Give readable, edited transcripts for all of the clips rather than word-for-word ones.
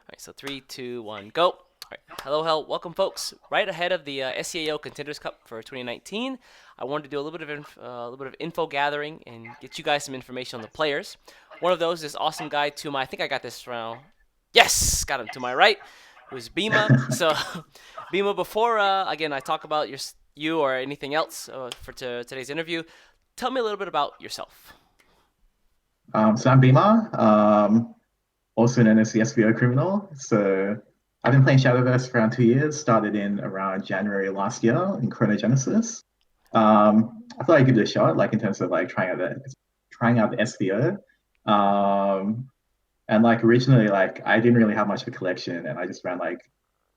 right, so 3, 2, 1, go. All right, hello, welcome, folks. Right ahead of the SEAO Contenders Cup for 2019, I wanted to do a little bit of info gathering and get you guys some information on the players. One of those is awesome guy to my, I think I got this round. Yes, got him to my right. It was BMA. So, BMA, before again I talk about you or anything else for today's interview, tell me a little bit about yourself. So I'm BMA, also known as the SVO Criminal. So I've been playing Shadowverse for around 2 years, started in around January last year in Chronogenesis. I thought I'd give it a shot, like in terms of like trying out the SVO. And like originally, like I didn't really have much of a collection and I just ran like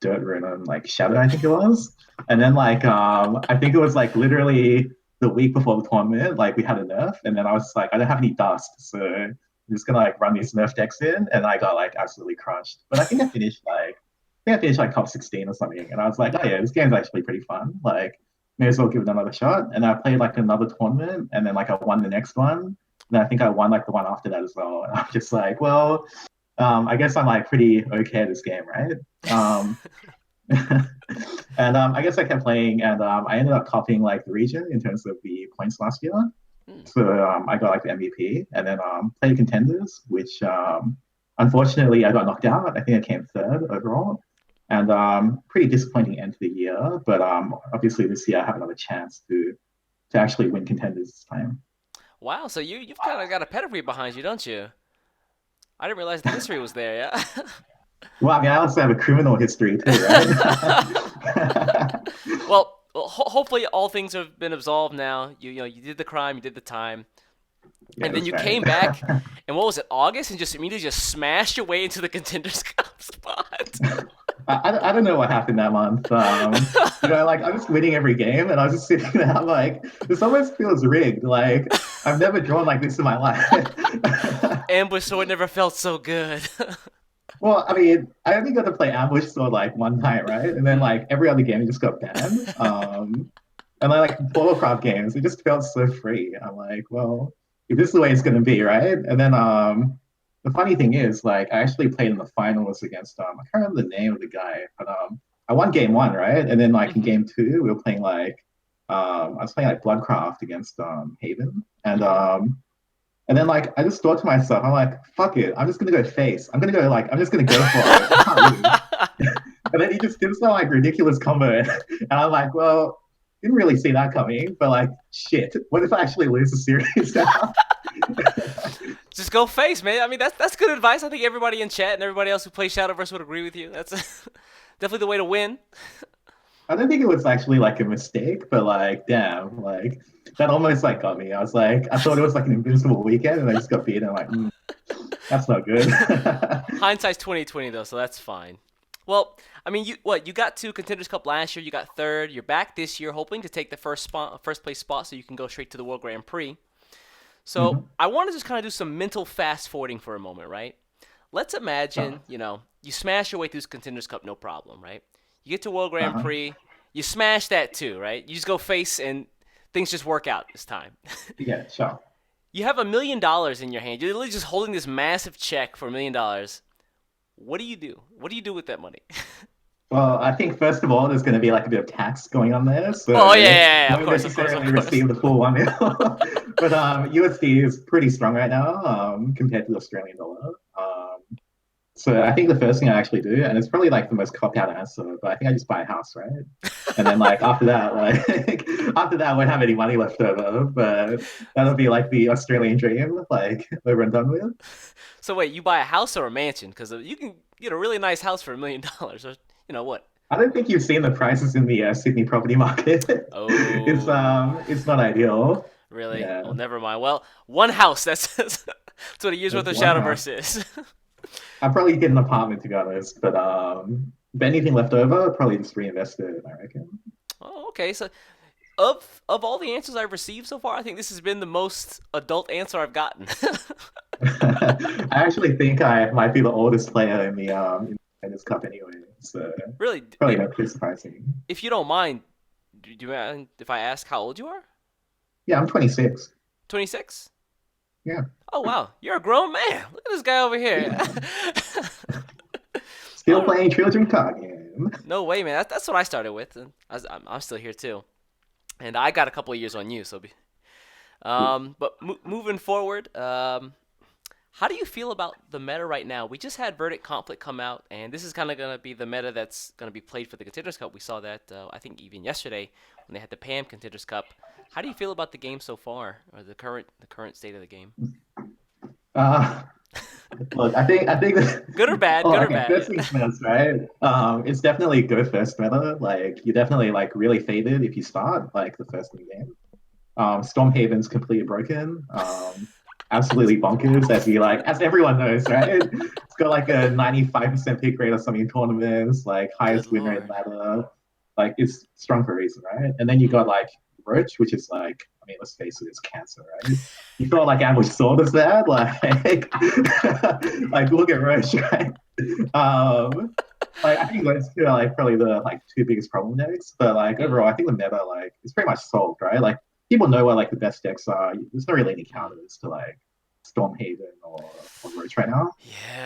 Dirt Rune and like Shadow, I think it was. And then like I think it was like literally the week before the tournament, like we had a nerf, and then I was like, I don't have any dust, so I'm just gonna like run these nerf decks in, and I got like absolutely crushed. But I think I finished like top 16 or something, and I was like, oh yeah, this game's actually pretty fun. Like, may as well give it another shot. And I played like another tournament, and then like I won the next one, and I think I won like the one after that as well. And I'm just like, well, I guess I'm like pretty okay at this game, right? Um, and I guess I kept playing, and I ended up copying like the region in terms of the points last year. Hmm. So I got like the MVP, and then played contenders, which unfortunately I got knocked out. I think I came third overall, and pretty disappointing end to the year. But obviously this year I have another chance to actually win contenders this time. Wow, so you've kind of got a pedigree behind you, don't you? I didn't realize the history was there. Yeah. Well, I mean, I also have a criminal history too, right? Well, hopefully all things have been absolved now. You did the crime, you did the time, Yeah, and then that's you right. came back. And what was it, August, and just immediately just smashed your way into the Contenders Cup spot. I don't know what happened that month. Like I was winning every game, and I was just sitting there I'm like, this almost feels rigged. Like I've never drawn like this in my life. Ambush sword never felt so good. Well, I mean, I only got to play Ambush Sword like one time, right? And then Mm. like every other game, it just got banned. And then like Warcraft games, it just felt so free. I'm like, well, if this is the way it's gonna be, right? And then the funny thing is, like, I actually played in the finals against I can't remember the name of the guy, but I won game one, right? And then like in Mhm. game two, we were playing like I was playing like Bloodcraft against Haven, Mhm. and then like I just thought to myself, I'm like, fuck it, I'm just gonna go face. I'm just gonna go for it. I can't lose. And then he just did some like ridiculous combo, and I'm like, well, didn't really see that coming, but like, shit, what if I actually lose the series now? Just go face, man. I mean, that's good advice. I think everybody in chat and everybody else who plays Shadowverse would agree with you. That's definitely the way to win. I don't think it was actually like a mistake, but like, damn, like that almost like got me. I was like, I thought it was like an invincible weekend, and I just got beaten. I'm like, that's not good. Hindsight's 2020 though, so that's fine. Well, I mean, you got to Contenders Cup last year. You got third. You're back this year, hoping to take the first place spot, so you can go straight to the World Grand Prix. So Mhm. I want to just kind of do some mental fast forwarding for a moment, right? Let's imagine, Oh, you smash your way through Contenders Cup, no problem, right? You get to World Grand uh-huh. Prix, you smash that too, right? You just go face and things just work out this time. Yeah, sure. You have $1 million in your hand. You're literally just holding this massive check for $1 million. What do you do? What do you do with that money? Well, I think first of all, there's going to be like a bit of tax going on there, so Oh yeah, yeah, yeah, of won't course, of course, of necessarily course. receive the full 1 mil. But USD is pretty strong right now compared to the Australian dollar. So I think the first thing I actually do, and it's probably like the most cop out answer, but I think I just buy a house, right? And then like after that, like after that, I won't have any money left over, but that'll be like the Australian dream, like over and done with. So wait, you buy a house or a mansion? Because you can get a really nice house for $1 million. Or you know what? I don't think you've seen the prices in the Sydney property market. It's Oh, not ideal. really? Yeah, Oh, never mind. Well, one house. That's what a year's worth that's of one house. Shadowverse is. I'd probably get an apartment to be honest, but anything left over, I'd probably just reinvest it, I reckon. Oh, okay. So of all the answers I've received so far, I think this has been the most adult answer I've gotten. I actually think I might be the oldest player in this cup anyway, so Really, probably not too surprising. if you don't mind, do you mind if I ask how old you are? Yeah, I'm 26. 26? Yeah. Oh wow, you're a grown man. Look at this guy over here. Still playing Children card game. No way, man. That's what I started with, and I'm still here too. And I got a couple of years on you, so but moving forward, how do you feel about the meta right now? We just had Verdict Conflict come out, and this is kind of going to be the meta that's going to be played for the Contenders Cup. We saw that, I think, even yesterday when they had the PAM Contenders Cup. How do you feel about the game so far, or the current state of the game? Uh, Look, I think Good or bad? oh, Good or okay, bad? first things first, right? It's definitely go first meta. Like you're definitely like really favored if you start like the first in the game. Stormhaven's completely broken. Absolutely bonkers, as everyone knows, right? It's got like a 95% pick rate or something in tournaments, like Good highest win rate lord. ladder. Like it's strong for a reason, right? And then you got Mm. like Roach, which is like, I mean, let's face it, it's cancer, right? You felt like Ambush Sword is bad, like like look at Roach, right? Um, like I think those two are like probably the like two biggest problem decks. But like Mm. overall, I think the meta like is pretty much solved, right? Like people know what like the best decks are. There's not really any Mm. counters to like Stormhaven or Roach right now.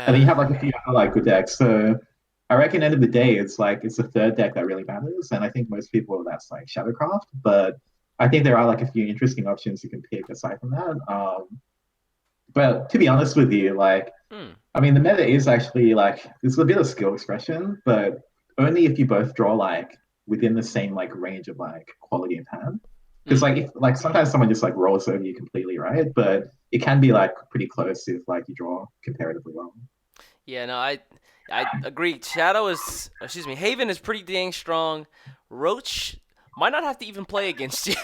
And then Yeah. you have like a few other like good decks. So I reckon end of the day, it's like it's the third deck that really matters. And I think most people that's like Shadowcraft. But I think there are like a few interesting options you can pick aside from that. But to be honest with you, like Mm. I mean, the meta is actually like there's a bit of skill expression, but only if you both draw like within the same like range of like quality of hand. Because Mm. like if like sometimes someone just like rolls over you completely, right? But it can be like pretty close if like you draw comparatively well. Yeah, no, I agree. Shadow is, excuse me, Haven is pretty dang strong. Roach might not have to even play against you.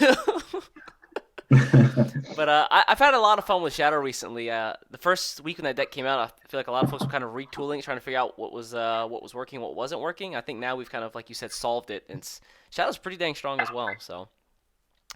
But I've had a lot of fun with Shadow recently. The first week when that deck came out, I feel like a lot of folks were kind of retooling, it, trying to figure out what was working, what wasn't working. I think now we've kind of, like you said, solved it, and Shadow's pretty dang strong as well. So,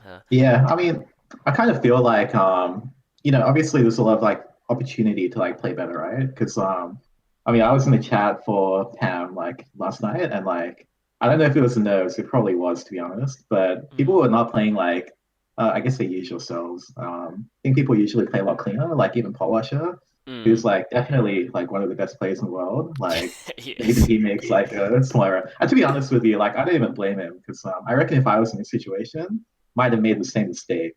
uh, Yeah, I mean, I kind of feel like obviously there's a lot of like opportunity to like play better, right? Because I mean, I was in the chat for Pam like last night, and like I don't know if it was the nerves, it probably was to be honest, but people mm, were not playing like I guess their usual selves. I think people usually play a lot cleaner, like even Polisher, mm. who's like definitely like one of the best players in the world. Like even Yes. he makes like a smaller. And to be honest with you, like I don't even blame him because I reckon if I was in this situation might have made the same mistake.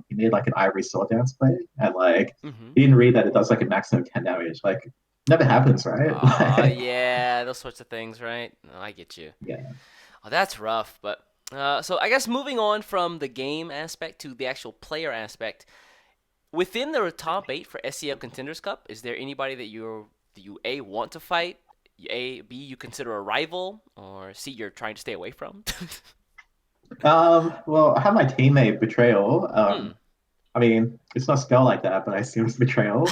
He made like an Ivory Sword Dance play, and like Mm-hmm. he didn't read that it does like a maximum 10 damage. Like never happens, right? Like, Yeah, those sorts of things, right? No, I get you. yeah. Oh, that's rough, but so I guess moving on from the game aspect to the actual player aspect, within the top eight for SEO Contenders Cup, is there anybody that you A want to fight, B you consider a rival, or C you're trying to stay away from? Well, I have my teammate Betrayal. Hmm. I mean, it's not spelled like that, but I assume it's Betrayal.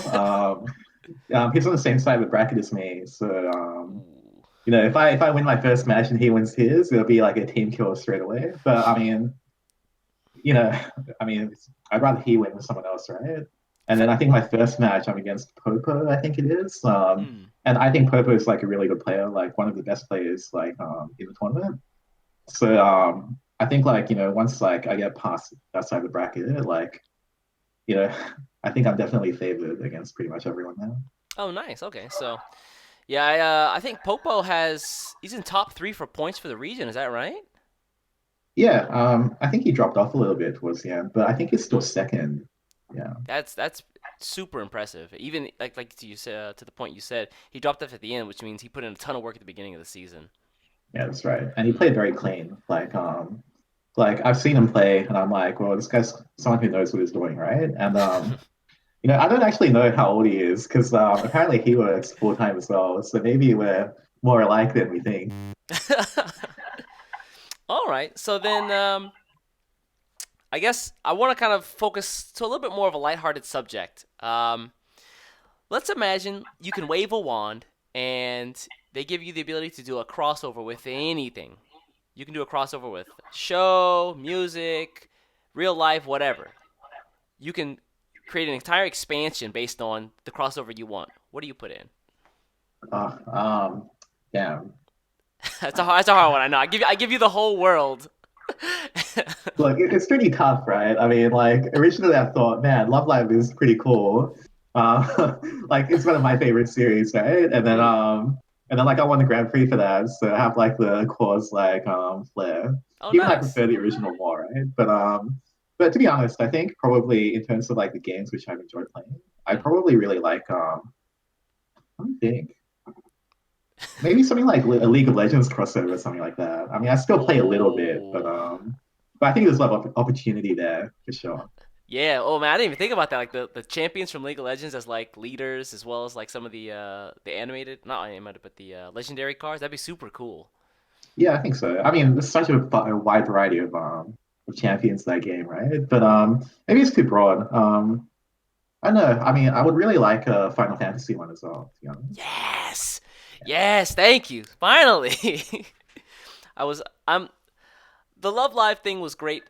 He's on the same side of the bracket as me, so Ooh. if I win my first match and he wins his, it'll be like a team kill straight away. But I mean, you know, I mean, I'd rather he win than someone else, right? And then Fa- I think my first match, I'm against Popo, I think it is. hmm. And I think Popo is like a really good player, like one of the best players like in the tournament. So I think like, once like I get past that side of the bracket, like, you know, I think I'm definitely favored against pretty much everyone now. Oh, nice. Okay, so yeah, I think Popo he's in top three for points for the region. Is that right? Yeah, I think he dropped off a little bit towards the end, but I think he's still Hmm. second. Yeah. That's super impressive. Even like you said, to the point you said, he dropped off at the end, which means he put in a ton of work at the beginning of the season. Yeah, that's right. And he Hmm. played very clean. Like I've seen him play, and I'm like, well, this guy's someone who knows what he's doing, right? And I don't actually know how old he is because apparently he works full time as well. So maybe we're more alike than we think. All right. So then, I guess I want to kind of focus to a little bit more of a lighthearted subject. Let's imagine you can wave a wand and they give you the ability to do a crossover with anything. You can do a crossover with show, music, real life, whatever. You can create an entire expansion based on the crossover you want. What do you put in? Uh, damn. That's a hard one. I know. I give you the whole world. Look, it's pretty tough, right? I mean, like originally I thought, man, Love Live is pretty cool. Like it's one of my favorite series, right? And then Hmm. And then like I won the Grand Prix for that, so I have like the cause like flair. Oh, Even I nice. prefer the original more, right? But to be honest, I think probably in terms of like the games which I've enjoyed playing, I Mm. probably really like I don't think maybe something like a League of Legends crossover or something like that. I mean, I still play a little bit, Oh. but I think there's a lot of opportunity there for sure. Yeah. Oh man, I didn't even think about that. Like the champions from League of Legends as like leaders, as well as like some of the animated, not animated, but the legendary cards. That'd be super cool. Yeah, I think so. I mean, there's such a wide variety of champions in that game, right? But maybe it's too broad. I don't know. I mean, I would really like a Final Fantasy one as well, to be honest. Yes. Yes. Thank you. Finally. I was. I'm. The Love Live thing was great.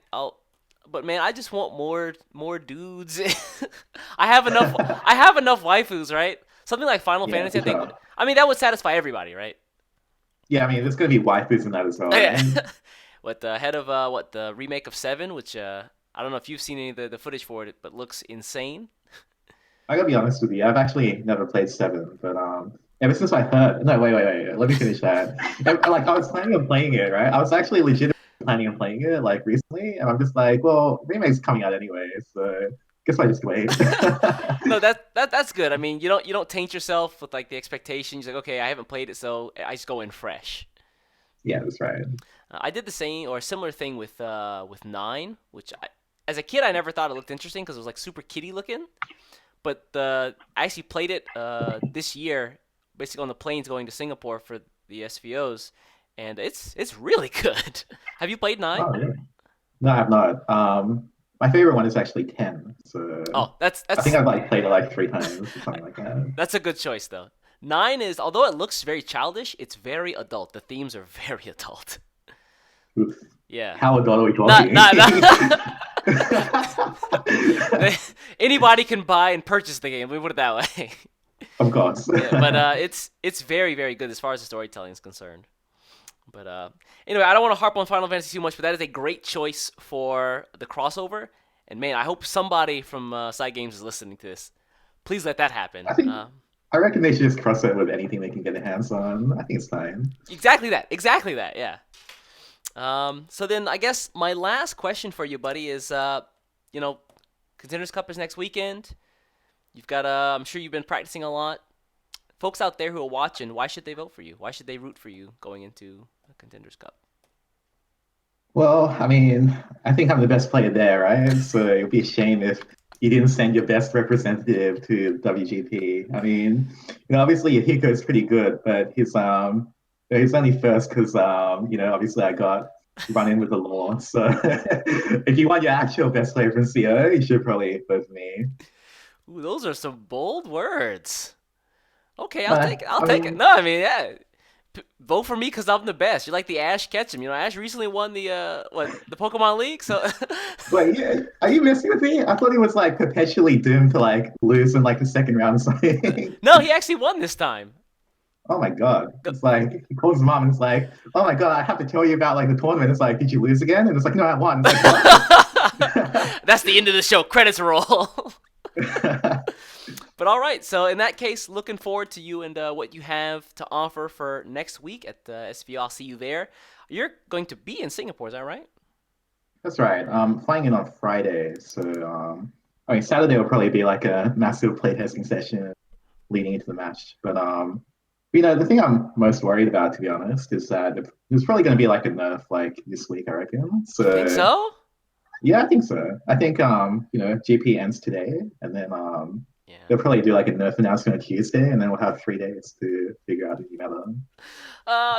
But man, I just want more dudes. I have enough. I have enough waifus, right? Something like Final Yeah, Fantasy, for I think. sure. I mean, that would satisfy everybody, right? Yeah, I mean, there's gonna be waifus in that as well, Yeah. right? What the head of what the remake of Seven, which I don't know if you've seen any of the footage for it, but looks insane. I gotta be honest with you. I've actually never played Seven, but ever since I heard, no, wait. Let me finish that. Like, I was planning on playing it, right? I was actually legitimately planning on playing it like recently, and I'm just like, well, remake's coming out anyway, so guess I just wait. No, that's good. I mean, you don't taint yourself with like the expectations. Like, okay, I haven't played it, so I just go in fresh. Yeah, that's right. I did the same or a similar thing with Nine, which as a kid I never thought it looked interesting because it was like super kiddie looking. But I actually played it this year, basically on the planes going to Singapore for the SVOs, and it's really good. Have you played Nine? Oh, really? No, I have not. My favorite one is actually 10. So Oh, that's I think that's I've like played it like 3 times or something like that. that's a good choice though. Nine is, although it looks very childish, it's very adult. The themes are very adult. Oof. Yeah. How adult are we Not talking? not, not anybody can buy and purchase the game. We put it that way. Of course. Yeah, but it's very very good as far as the storytelling is concerned. But anyway, I don't want to harp on Final Fantasy too much, but that is a great choice for the crossover. And man, I hope somebody from Side Games is listening to this. Please let that happen. I think I reckon they should just cross it with anything they can get their hands on. I think it's fine. Exactly that. Exactly that. Yeah. So then I guess my last question for you, buddy, is you know, Contenders Cup is next weekend. You've got I'm sure you've been practicing a lot. Folks out there who are watching, why should they vote for you? Why should they root for you going into the Contenders Cup? Well, I mean, I think I'm the best player there, right? So it'd be a shame if you didn't send your best representative to WGP. I mean, obviously Hiko's pretty good, but he's only first because obviously I got run in with the law. So if you want your actual best player from CO, you should probably vote for me. Ooh, those are some bold words. Okay, I'll take But it. I'll I take it. mean, No, I mean, yeah. Vote for me because I'm the best. You're like the Ash Ketchum. Ash recently won the the Pokemon League. So wait, yeah, are you messing with me? I thought he was like perpetually doomed to like lose in like the second round or something. no, he actually won this time. Oh my God. It's like he calls his mom and it's like, oh my God, I have to tell you about like the tournament. It's like, did you lose again? And it's like, no, I won. It's like, what? That's the end of the show. Credits roll. But all right, so in that case, looking forward to you and what you have to offer for next week at the SVO. I'll see you there. You're going to be in Singapore, is that right? That's right. Flying in on Friday. So I mean Saturday will probably be like a massive playtesting session leading into the match. But the thing I'm most worried about, to be honest, is that there's probably going to be like a nerf like this week, I reckon. You think So so? yeah, I think so. I think GP ends today, and then Yeah. they'll probably do like a nerf announcement on Tuesday, and then we'll have 3 days to figure out the new meta.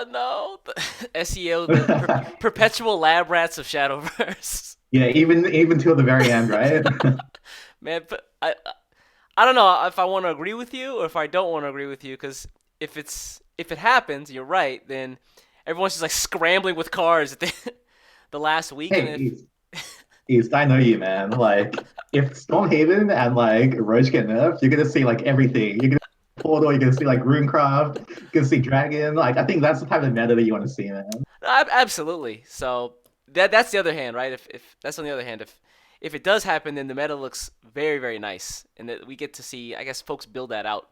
No. The SEO, the perpetual lab rats of Shadowverse. Yeah, even till the very end, right? Man, but I don't know if I want to agree with you or if I don't want to agree with you because if it happens, you're right. Then everyone's just like scrambling with cars at the last week, and Hey, if East, I know you, man. Like, if Stormhaven and like Roach get nerfed, you're gonna see like everything. You're gonna see Portal, you're gonna see like Runecraft, you're gonna see Dragon. Like, I think that's the type of meta that you want to see, man. absolutely. So that's the other hand, right? If that's on the other hand, if it does happen, then the meta looks very very nice, and that we get to see, I guess, folks build that out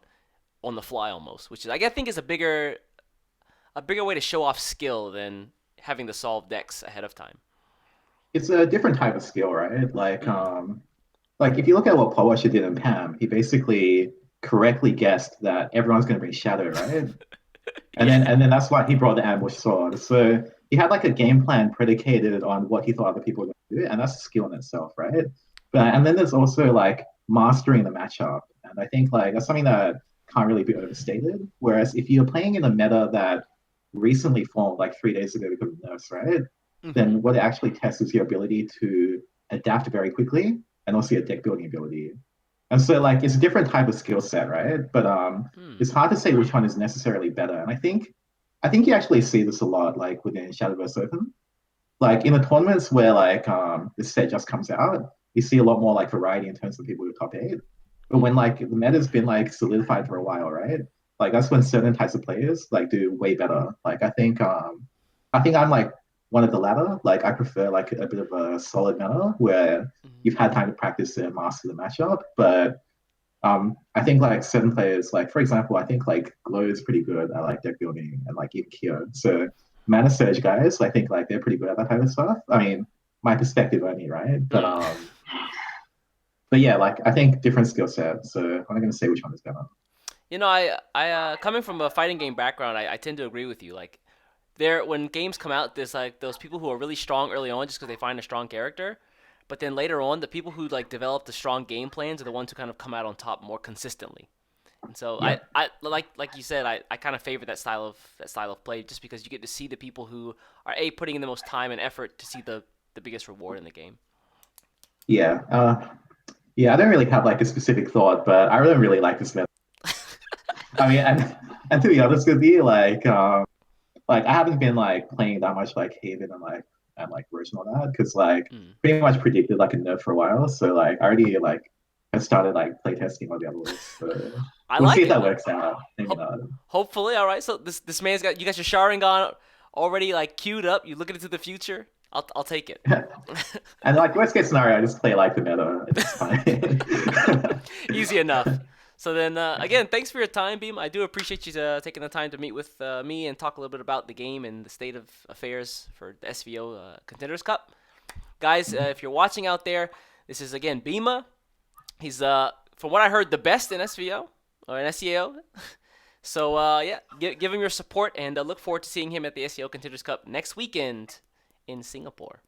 on the fly almost, which is I think is a bigger a bigger way to show off skill than having to solve decks ahead of time. It's a different type of skill, right? Mm. Like if you look at what Polisher did in Pam, he basically correctly guessed that everyone's going to bring Shadow, right? And Yeah. then that's why he brought the ambush sword. So he had like a game plan predicated on what he thought other people were going to do, and that's a skill in itself, right? But and then there's also like mastering the matchup, and I think like that's something that can't really be overstated. Whereas if you're playing in a meta that recently formed like 3 days ago because of nerfs, right? Hmm. Then what it actually tests is your ability to adapt very quickly and also your deck building ability. And so like it's a different type of skill set, right? But Hmm. it's hard to say which one is necessarily better. And I think you actually see this a lot like within Shadowverse Open. Like in the tournaments where like this set just comes out, you see a lot more like variety in terms of people who top eight. But when Hmm. like the meta's been like solidified for a while, right? Like that's when certain types of players like do way better. Like I think I'm like one of the latter. Like I prefer like a bit of a solid meta where Hmm. you've had time to practice and master the matchup. But I think like certain players, like for example, I think like Glow is pretty good at like deck building and like even Kyo. So Mana Surge guys, I think like they're pretty good at that type of stuff. I mean, my perspective only, right? But Hmm. um, but yeah, like I think different skill sets. So I'm not gonna say which one is better. Coming from a fighting game background, I tend to agree with you. Like, there, when games come out, there's like those people who are really strong early on just because they find a strong character, but then later on, the people who like develop the strong game plans are the ones who kind of come out on top more consistently. And so Yeah, I like you said, I kind of favor that style of play just because you get to see the people who are putting in the most time and effort to see the biggest reward in the game. yeah, yeah. I don't really have like a specific thought, but I really like this meta. I mean, and to be honest with you, like I haven't been like playing that much like Haven and like Roach and all that because like Mm. pretty much predicted like a nerf for a while. So like I already like I started like playtesting all the others. So I we'll see like if it. that works out. Maybe Ho- not. Hopefully, all right. So this man's got, you got your showering on already like queued up. You looking into the future. I'll take it. And like worst case scenario, I just play like the meta and it's fine. Easy enough. So then, again, thanks for your time, Beam. I do appreciate you taking the time to meet with me and talk a little bit about the game and the state of affairs for the SVO Contenders Cup. Guys, if you're watching out there, this is again Bima. He's from what I heard, the best in SVO or in SEAO. So yeah, give him your support and look forward to seeing him at the SEO Contenders Cup next weekend in Singapore.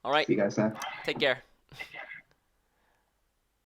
All right, See you guys then. take care.